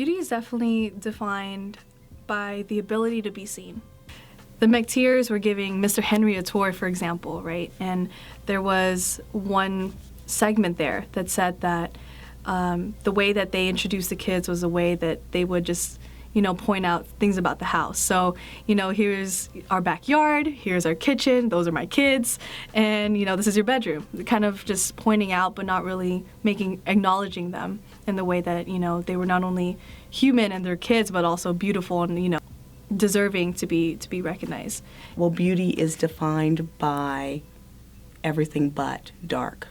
Beauty is definitely defined by the ability to be seen. The McTeers were giving Mr. Henry a tour, for example, right? And there was one segment there that said that the way that they introduced the kids was a way that they would just, point out things about the house. So, here's our backyard, here's our kitchen, those are my kids, and, this is your bedroom. Kind of just pointing out, but not really acknowledging them in the way that, they were not only human and their kids, but also beautiful and, deserving to be recognized. Well, beauty is defined by everything but dark.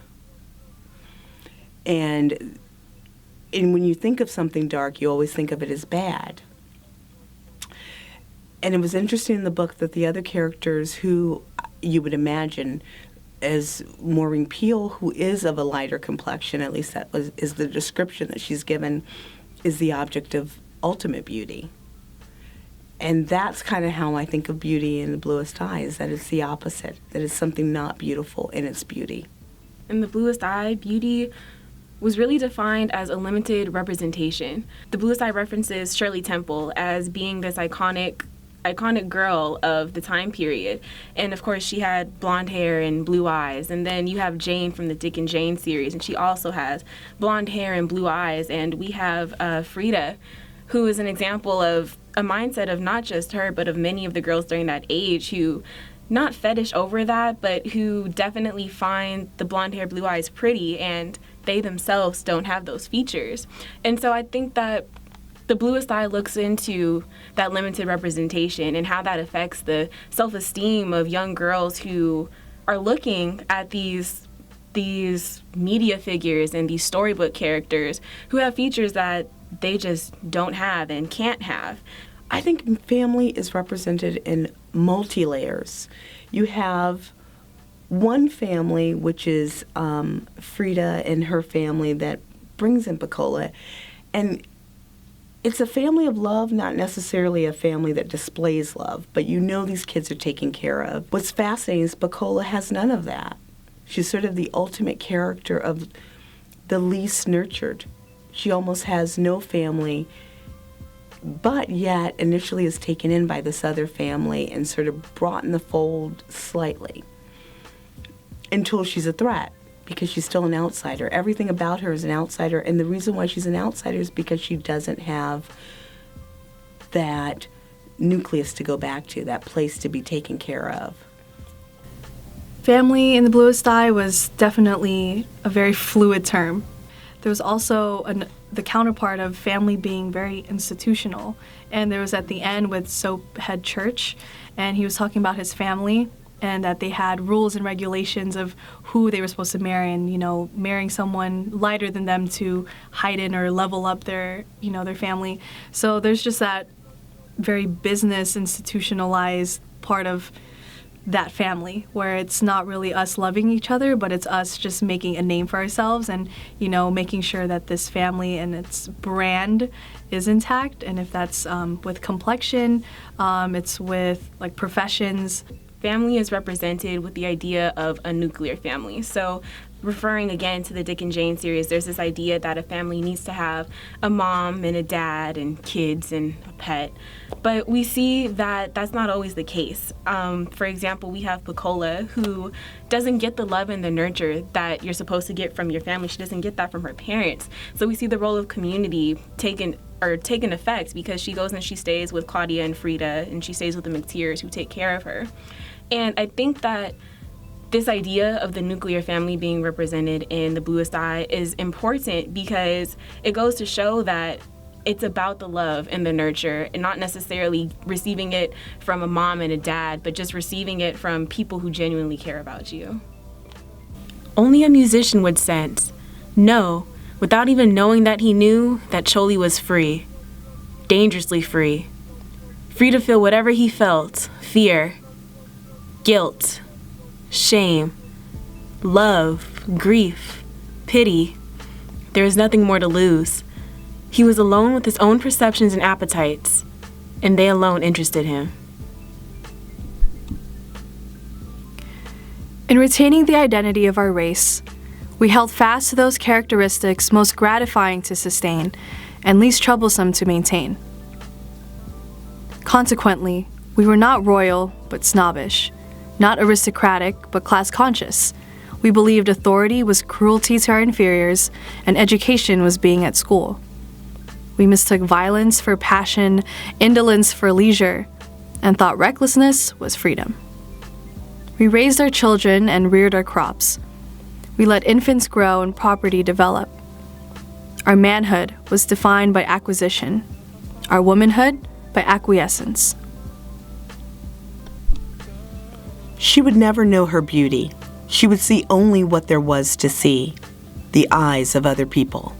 And when you think of something dark, you always think of it as bad. And it was interesting in the book that the other characters who you would imagine as Maureen Peale, who is of a lighter complexion, at least is the description that she's given, is the object of ultimate beauty. And that's kind of how I think of beauty in The Bluest Eye, is that it's the opposite, that it's something not beautiful in its beauty. In The Bluest Eye, beauty was really defined as a limited representation. The Bluest Eye references Shirley Temple as being this iconic girl of the time period. And of course she had blonde hair and blue eyes. And then you have Jane from the Dick and Jane series, and she also has blonde hair and blue eyes. And we have Frida, who is an example of a mindset of not just her, but of many of the girls during that age who not fetish over that, but who definitely find the blonde hair, blue eyes pretty, and they themselves don't have those features. And so I think that The Bluest Eye looks into that limited representation and how that affects the self-esteem of young girls who are looking at these media figures and these storybook characters who have features that they just don't have and can't have. I think family is represented in multi-layers. You have one family, which is Frida and her family, that brings in Pecola, and it's a family of love, not necessarily a family that displays love, but these kids are taken care of. What's fascinating is Pecola has none of that. She's sort of the ultimate character of the least nurtured. She almost has no family, but yet initially is taken in by this other family and sort of brought in the fold slightly until she's a threat, because she's still an outsider. Everything about her is an outsider, and the reason why she's an outsider is because she doesn't have that nucleus to go back to, that place to be taken care of. Family in The Bluest Eye was definitely a very fluid term. There was also the counterpart of family being very institutional, and there was at the end with Soap Head Church, and he was talking about his family and that they had rules and regulations of who they were supposed to marry, and marrying someone lighter than them to heighten or level up their family. So there's just that very business institutionalized part of that family where it's not really us loving each other, but it's us just making a name for ourselves and making sure that this family and its brand is intact. And if that's with complexion, it's with professions. Family is represented with the idea of a nuclear family. So referring again to the Dick and Jane series, there's this idea that a family needs to have a mom and a dad and kids and a pet. But we see that that's not always the case. For example, we have Pecola, who doesn't get the love and the nurture that you're supposed to get from your family. She doesn't get that from her parents. So we see the role of community taken effect, because she goes and she stays with Claudia and Frida, and she stays with the McTeers, who take care of her. And I think that this idea of the nuclear family being represented in The Bluest Eye is important because it goes to show that it's about the love and the nurture, and not necessarily receiving it from a mom and a dad, but just receiving it from people who genuinely care about you. Only a musician would sense, know, without even knowing that he knew, that Choli was free, dangerously free to feel whatever he felt, fear, guilt, shame, love, grief, pity. There is nothing more to lose. He was alone with his own perceptions and appetites, and they alone interested him. In retaining the identity of our race, we held fast to those characteristics most gratifying to sustain, and least troublesome to maintain. Consequently, we were not royal but snobbish, not aristocratic but class-conscious. We believed authority was cruelty to our inferiors, and education was being at school. We mistook violence for passion, indolence for leisure, and thought recklessness was freedom. We raised our children and reared our crops. We let infants grow and property develop. Our manhood was defined by acquisition, our womanhood by acquiescence. She would never know her beauty. She would see only what there was to see, the eyes of other people.